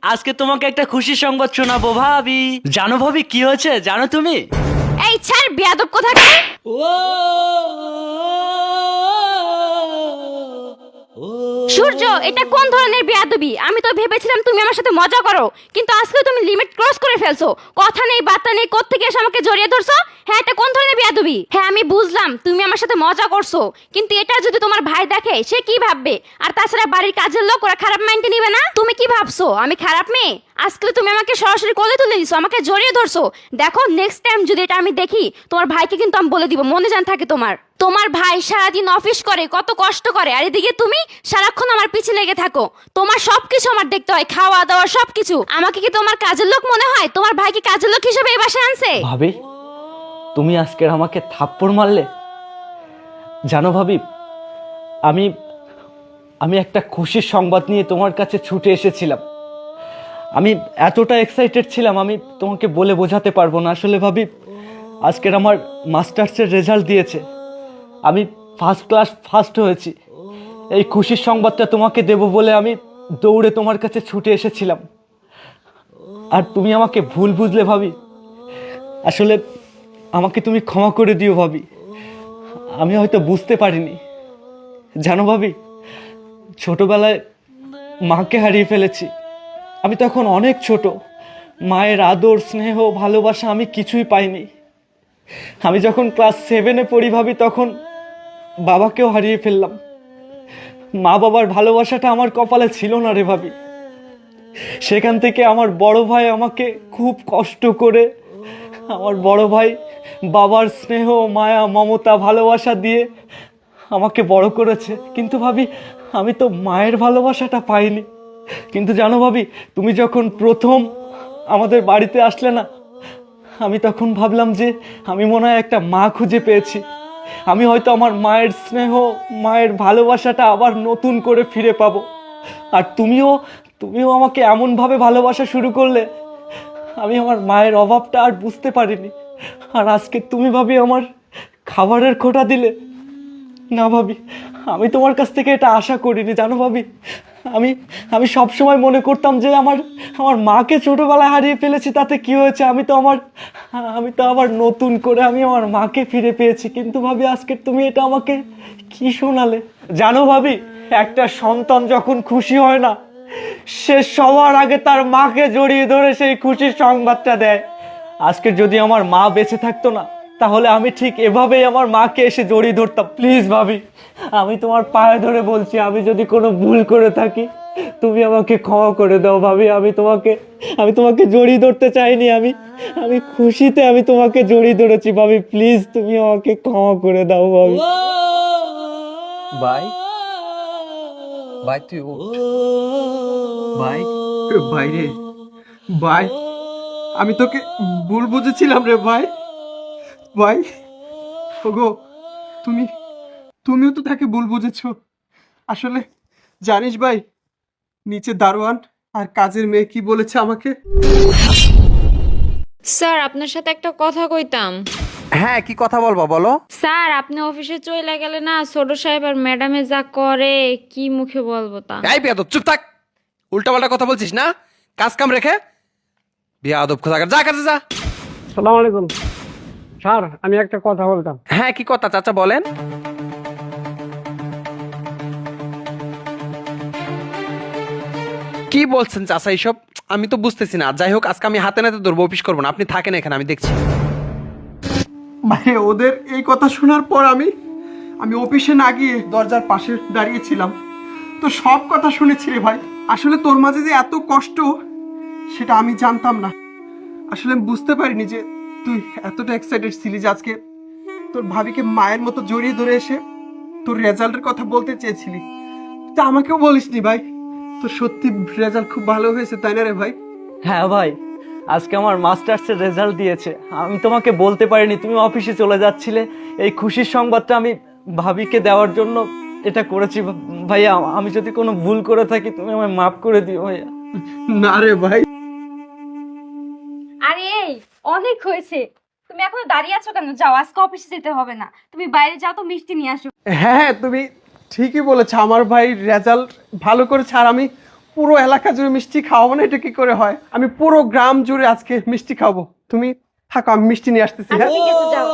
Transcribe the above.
আজকে তোমাকে একটা খুশির সংবাদ শোনাবো ভাবি। জানো ভাবি কি হয়েছে জানো তুমি? এই ছাড় বেয়াদব কোথাকার। সূর্য, এটা কোন ধরনের বেয়াদবি? আমি তো ভেবেছিলাম তুমি আমার সাথে মজা করো, কিন্তু আজকে তুমি লিমিট ক্রস করে ফেলছো। কথা নেই বার্তা নেই, কোত্থেকে এসে আমাকে জড়িয়ে ধরছো? হ্যাঁ, এটা কোন ধরনের বেয়াদবি? হ্যাঁ, আমি বুঝলাম তুমি আমার সাথে মজা করছো, কিন্তু এটা যদি তোমার ভাই দেখে সে কি ভাববে? আর তাছাড়া বাড়ির কাজের লোক ওরা খারাপ মাইন্ডে নিবে না? তুমি কি ভাবছো আমি খারাপ মেয়ে? আজকে তুমি আমাকে সরাসরি কোলে তুলে দিছো, আমাকে জড়িয়ে ধরছো। দেখো নেক্সট টাইম যদি এটা আমি দেখি তোমার ভাইকে কিন্তু আমি বলে দিব, মনে জান থাকে তোমার। তোমার ভাই সারাদিন অফিস করে, কত কষ্ট করে, আর এদিকে তুমি সারাক্ষণ আমার পিছে লেগে থাকো। তোমার সবকিছু আমার দেখতে হয়, খাওয়া দাওয়া সবকিছু। আমাকে কি তোমার কাজের লোক মনে হয়? তোমার ভাই কি কাজের লোক হিসেবে এই বাসায় আনছে? ভাবি তুমি আজকে আমাকে থাপ্পড় মারলে। জানো ভাবি, আমি আমি একটা খুশির সংবাদ নিয়ে তোমার কাছে ছুটে এসেছিলাম। আমি এতটা এক্সাইটেড ছিলাম, আমি তোমাকে বলে বোঝাতে পারবো না। আসলে ভাবি, আজকের আমার মাস্টার্সের রেজাল্ট দিয়েছে, আমি ফার্স্ট ক্লাস ফার্স্ট হয়েছি। এই খুশির সংবাদটা তোমাকে দেব বলে আমি দৌড়ে তোমার কাছে ছুটে এসেছিলাম, আর তুমি আমাকে ভুল বুঝলে ভাবি। আসলে আমাকে তুমি ক্ষমা করে দিও ভাবি, আমি হয়তো বুঝতে পারিনি। জানো ভাবি, ছোটবেলায় মাকে হারিয়ে ফেলেছি। আমি তখন অনেক ছোট, মায়ের আদর স্নেহ ভালোবাসা আমি কিছুই পাইনি। আমি যখন ক্লাস 7-এ পড়ি ভাবি, তখন বাবাকেও হারিয়ে ফেললাম। মা বাবার ভালোবাসাটা আমার কপালে ছিল না রে ভাবি। সেখান থেকে আমার বড় ভাই আমাকে খুব কষ্ট করে, আমার বড় ভাই বাবার স্নেহ মায়া মমতা ভালোবাসা দিয়ে আমাকে বড় করেছে। কিন্তু ভাবি, আমি তো মায়ের ভালোবাসাটা পাইনি। কিন্তু জানো ভাবি, তুমি যখন প্রথম আমাদের বাড়িতে আসলে না, আমি তখন ভাবলাম যে আমি মনে হয় একটা মা খুঁজে পেয়েছি। আমি হয়তো আমার মায়ের স্নেহ মায়ের ভালোবাসাটা আবার নতুন করে ফিরে পাবো। আর তুমিও আমাকে এমনভাবে ভালোবাসা শুরু করলে, আমি আমার মায়ের অভাবটা আর বুঝতে পারিনি। আর আজকে তুমি ভাবি আমার খাবারের খোঁটা দিলে। না ভাবি, আমি তোমার কাছ থেকে এটা আশা করিনি। জানো ভাবি, আমি আমি সবসময় মনে করতাম যে আমার মাকে ছোটবেলায় হারিয়ে ফেলেছি, তাতে কি হয়েছে, আমি তো আবার নতুন করে আমি আমার মাকে ফিরে পেয়েছি। কিন্তু ভাবি, আজকে তুমি এটা আমাকে কি শোনালে? জানো ভাবি, একটা সন্তান যখন খুশি হয় না, সে সবার আগে তার মাকে জড়িয়ে ধরে সেই খুশির সংবাদটা দেয়। আজকে যদি আমার মা বেঁচে থাকতো না, তাহলে আমি ঠিক এভাবেই আমার মাকে এসে জড়িয়ে ধরতাম। প্লিজ ভাবি, আমি তোমার পায়ে ধরে বলছি, আমি যদি কোনো ভুল করে থাকি তুমি আমাকে ক্ষমা করে দাও ভাবি। আমি তোমাকে জড়িয়ে ধরতে চাইনি, আমি খুশিতে আমি তোমাকে জড়িয়ে ধরেছি ভাবি। প্লিজ তুমি আমাকে ক্ষমা করে দাও ভাবি। ভাই ভাই তুই ওঠ ভাই। ভাই রে ভাই, আমি তোকে ভুল বুঝেছিলাম রে ভাই। ভাই ওগো, তুমিও তো তাকে ভুল বুঝেছো। আসলে জানিস ভাই, নিচে দারোয়ান আর কাজের মেয়ে কি বলেছে আমাকে? স্যার, আপনার সাথে একটা কথা কইতাম। হ্যাঁ, কি কথা বলবো বলো। স্যার, আপনি অফিসে চলে গেলে না, ছোট সাহেব আর ম্যাডামে যা করে কি মুখে বলবো তা। এই বেয়াদব, চুপ থাক। উল্টাপাল্টা কথা বলছিস না, কাজ কাম রেখে। বেয়াদব কোথাকার, যা কাজে যা। সালাম আলাইকুম স্যার, আমি একটা কথা বলতাম। হ্যাঁ, কি কথা চাচা বলেন। কি বলছেন চাচা এইসব? আমি তো বুঝতেছি না। যাই হোক, আজকে আমি হাতে নাতে ধরবো, অফিস করবো না। আপনি থাকেন এখানে, আমি দেখছি। মানে ওদের এই কথা শোনার পর আমি অফিসে না গিয়ে দরজার পাশে দাঁড়িয়েছিলাম, তো সব কথা শুনেছি রে ভাই। আসলে তোর মাঝে যে এত কষ্ট, সেটা আমি জানতাম না। আসলে আমি বুঝতে পারিনি যে তুই এতটা এক্সাইটেড ছিলি যে আজকে তোর ভাবিকে মায়ের মতো জড়িয়ে ধরে এসে তোর রেজাল্টের কথা বলতে চেয়েছিলি। তা আমাকেও বলিসনি ভাই। তো সত্যি রেজাল্ট খুব ভালো হয়েছে, তাই না রে ভাই? হ্যাঁ ভাই, আজকে আমার মাস্টার্সের রেজাল্ট দিয়েছে। আমি তোমাকে বলতে পারিনি, তুমি অফিসে চলে যাচ্ছিলে। এই খুশির সংবাদটা আমি ভাবিকে দেওয়ার জন্য এটা করেছি। ভাইয়া, আমি যদি কোনো ভুল করে থাকি তুমি আমায় মাফ করে দিও ভাইয়া। না রে ভাই। আরে এই অনেক হয়েছে, তুমি এখনো দাঁড়িয়ে আছো কেন? যাও, আজকে অফিসে যেতে হবে না। তুমি বাইরে যাও তো, মিষ্টি নিয়ে আসো। হ্যাঁ, তুমি ঠিকই বলেছ। আমার ভাই রেজাল্ট ভালো করেছে, আর আমি পুরো এলাকা জুড়ে মিষ্টি খাওয়াবো না, এটা কি করে হয়? আমি পুরো গ্রাম জুড়ে আজকে মিষ্টি খাবো। তুমি থাকো, আমি মিষ্টি নিয়ে আসতেছি। হ্যাঁ ঠিক আছে যাও।